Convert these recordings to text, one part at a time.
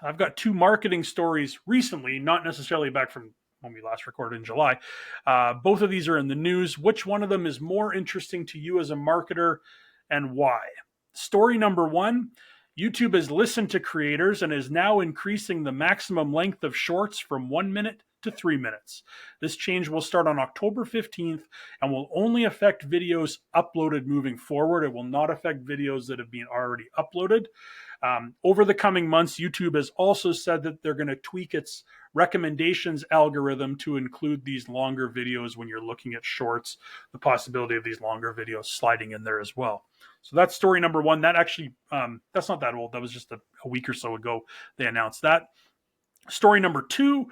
I've got two marketing stories recently, not necessarily back from when we last recorded in July. Both of these are in the news. Which one of them is more interesting to you as a marketer and why? Story number one, YouTube has listened to creators and is now increasing the maximum length of shorts from 1 minute to 3 minutes. This change will start on October 15th and will only affect videos uploaded moving forward. It will not affect videos that have been already uploaded. Over the coming months, YouTube has also said that they're going to tweak its recommendations algorithm to include these longer videos when you're looking at shorts, the possibility of these longer videos sliding in there as well. So that's story number one. That actually, that's not that old. That was just a week or so ago they announced that. Story number two,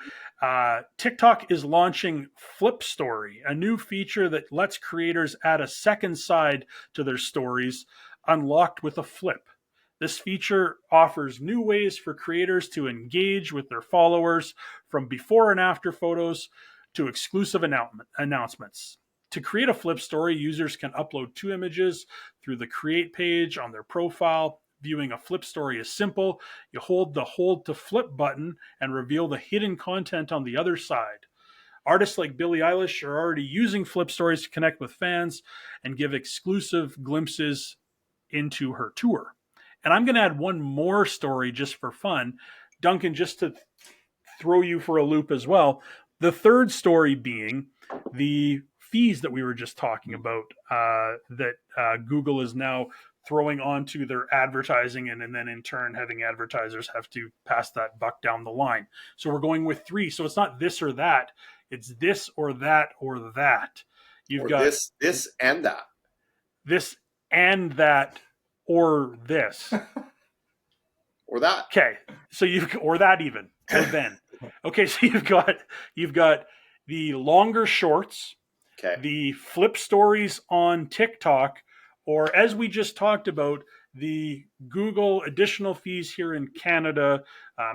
TikTok is launching Flip Story, a new feature that lets creators add a second side to their stories, unlocked with a flip. This feature offers new ways for creators to engage with their followers, from before and after photos to exclusive announcements. To create a flip story, users can upload two images through the Create page on their profile. Viewing a flip story is simple. You hold the Hold to Flip button and reveal the hidden content on the other side. Artists like Billie Eilish are already using flip stories to connect with fans and give exclusive glimpses into her tour. And I'm going to add one more story just for fun, Duncan, just to throw you for a loop as well. The third story being the fees that we were just talking about that Google is now throwing onto their advertising, and then in turn having advertisers have to pass that buck down the line. So we're going with three. So it's not this or that. It's this or that or that. You've got this and that. This and that or this. Or that. Okay. So or that even. Or then. Okay, so you've got the longer shorts, okay, the flip stories on TikTok, or as we just talked about, the Google additional fees here in Canada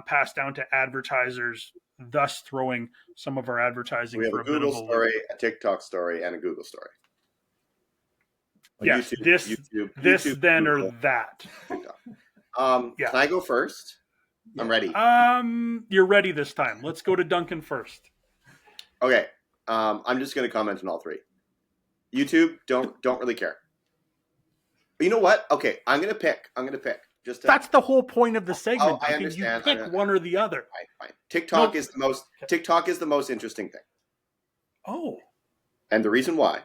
passed down to advertisers, thus throwing some of our advertising we have for a Google story, a TikTok story, and a Google story. Yes, YouTube, this, then, Google, or that. Yeah. Can I go first? I'm ready. You're ready this time. Let's go to Duncan first. Okay. I'm just going to comment on all three. YouTube, don't really care. But you know what? Okay, I'm going to pick. That's the whole point of the segment. I understand. You pick one or the other. Fine. TikTok is the most interesting thing. Oh. And the reason why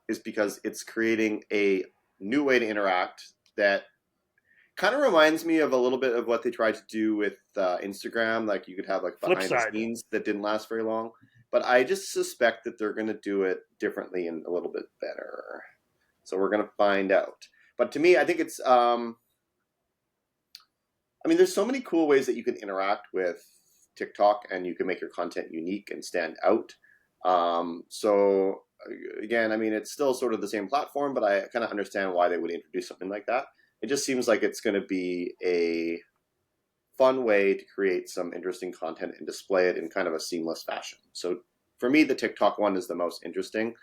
is because it's creating a new way to interact that kind of reminds me of a little bit of what they tried to do with Instagram. Like you could have like behind the scenes that didn't last very long. But I just suspect that they're going to do it differently and a little bit better. So we're going to find out. But to me, I think it's, there's so many cool ways that you can interact with TikTok and you can make your content unique and stand out. So again, it's still sort of the same platform, but I kind of understand why they would introduce something like that. It just seems like it's going to be a fun way to create some interesting content and display it in kind of a seamless fashion. So for me, the TikTok one is the most interesting.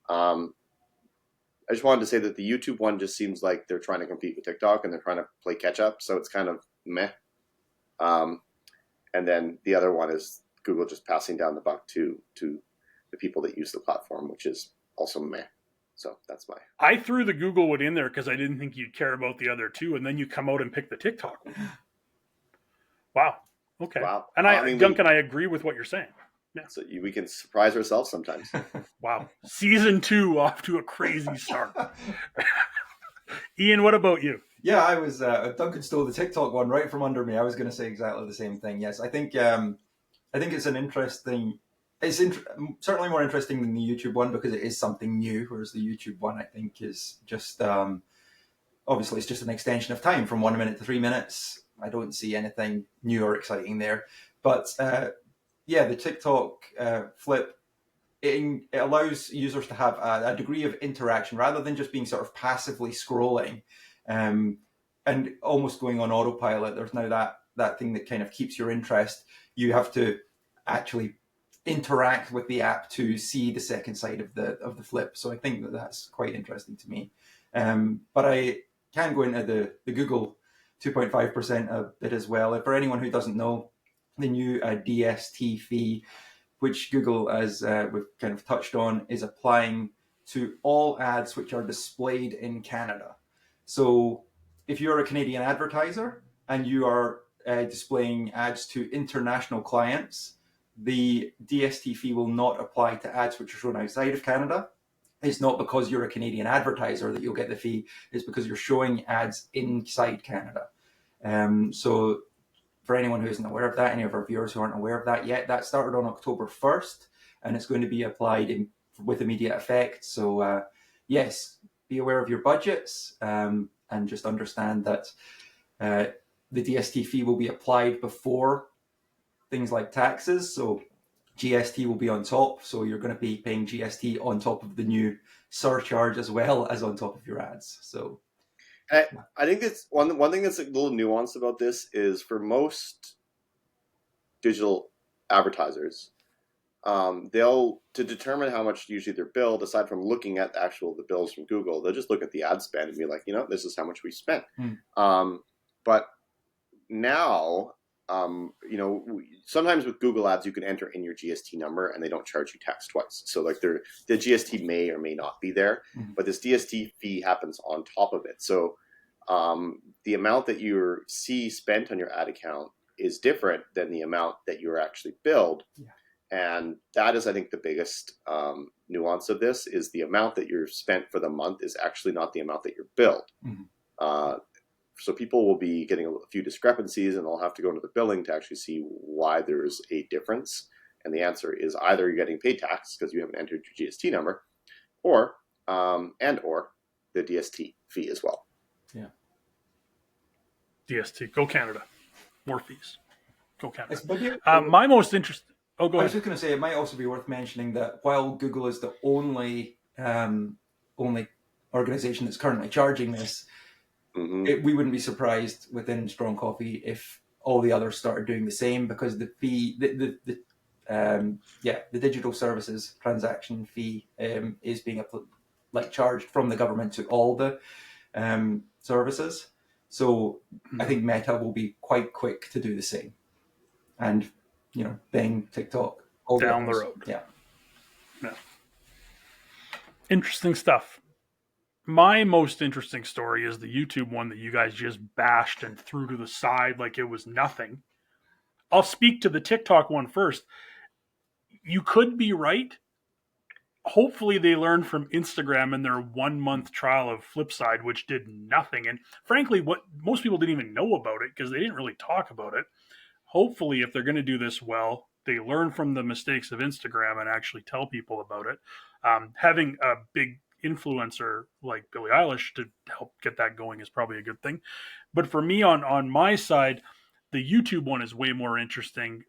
I just wanted to say that the YouTube one just seems like they're trying to compete with TikTok and they're trying to play catch up. So it's kind of meh. And then the other one is Google just passing down the buck to the people that use the platform, which is also meh. So that's I threw the Google one in there because I didn't think you'd care about the other two, and then you come out and pick the TikTok one. Wow. Okay. Wow. And Duncan, I agree with what you're saying. Yeah. So we can surprise ourselves sometimes. Wow. Season 2 off to a crazy start. Ian, what about you? Yeah, I was Duncan stole the TikTok one right from under me. I was going to say exactly the same thing. Yes, I think it's an interesting. It's certainly more interesting than the YouTube one because it is something new, whereas the YouTube one I think is just obviously it's just an extension of time from 1 minute to 3 minutes. I don't see anything new or exciting there, but the TikTok flip. It allows users to have a degree of interaction rather than just being sort of passively scrolling and almost going on autopilot. There's now that thing that kind of keeps your interest. You have to actually interact with the app to see the second side of the flip. So I think that's quite interesting to me. But I can go into the Google 2.5% of it as well. For anyone who doesn't know, the new DST fee, which Google, as we've kind of touched on, is applying to all ads which are displayed in Canada. So if you're a Canadian advertiser and you are displaying ads to international clients, the DST fee will not apply to ads which are shown outside of Canada. It's not because you're a Canadian advertiser that you'll get the fee, it's because you're showing ads inside Canada. So for anyone who isn't aware of that, any of our viewers who aren't aware of that yet, that started on October 1st, and it's going to be applied with immediate effect. So yes, be aware of your budgets, and just understand that the DST fee will be applied before things like taxes. So GST will be on top. So you're going to be paying GST on top of the new surcharge as well as on top of your ads. So I think it's one thing that's a little nuanced about this is for most digital advertisers, they'll, to determine how much usually they're billed, aside from looking at the bills from Google, they'll just look at the ad spend and be like, this is how much we spent. But now, sometimes with Google ads, you can enter in your GST number and they don't charge you tax twice. So like the GST may or may not be there, but this DST fee happens on top of it. So the amount that you see spent on your ad account is different than the amount that you're actually billed. Yeah. And that is, I think, the biggest nuance of this is the amount that you're spent for the month is actually not the amount that you're billed. So people will be getting a few discrepancies and they'll have to go into the billing to actually see why there's a difference. And the answer is either you're getting paid tax because you haven't entered your GST number, or the DST fee as well. Yeah. DST, go Canada. More fees. Go Canada. But my most interesting... Oh, go I ahead. was just going to say, it might also be worth mentioning that while Google is the only organization that's currently charging this, we wouldn't be surprised within Strong Coffee if all the others started doing the same, because the fee, the digital services transaction fee is being charged from the government to all the services. So I think Meta will be quite quick to do the same, and Bing, TikTok, all down the road. Yeah. Interesting stuff. My most interesting story is the YouTube one that you guys just bashed and threw to the side like it was nothing. I'll speak to the TikTok one first. You could be right. Hopefully they learned from Instagram in their 1 month trial of Flipside, which did nothing. And frankly, what most people didn't even know about it because they didn't really talk about it. Hopefully, if they're going to do this well, they learn from the mistakes of Instagram and actually tell people about it. Having a big influencer like Billie Eilish to help get that going is probably a good thing. But for me, on my side, the YouTube one is way more interesting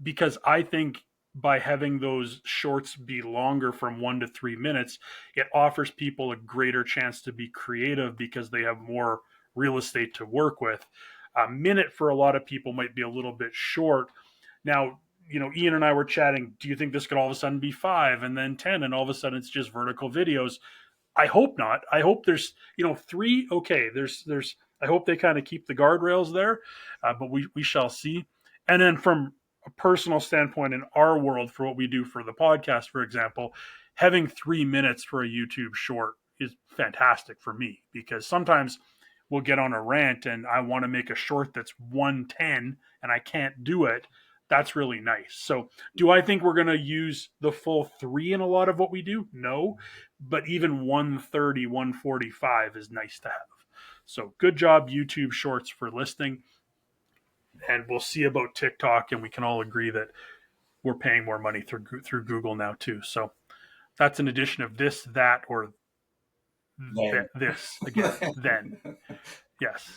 because I think by having those shorts be longer from 1 to 3 minutes, it offers people a greater chance to be creative because they have more real estate to work with. A minute for a lot of people might be a little bit short. Now, Ian and I were chatting. Do you think this could all of a sudden be 5 and then 10 and all of a sudden it's just vertical videos? I hope not. I hope there's, 3. Okay. There's, I hope they kind of keep the guardrails there, but we shall see. And then from a personal standpoint in our world, for what we do for the podcast, for example, having 3 minutes for a YouTube short is fantastic for me because sometimes we'll get on a rant and I want to make a short that's 1:10 and I can't do it. That's really nice. So do I think we're going to use the full 3 in a lot of what we do? No, but even 1:30, 1:45 is nice to have. So good job, YouTube Shorts, for listening. And we'll see about TikTok, and we can all agree that we're paying more money through Google now too. So that's an addition of this, that, or this again, then. Yes.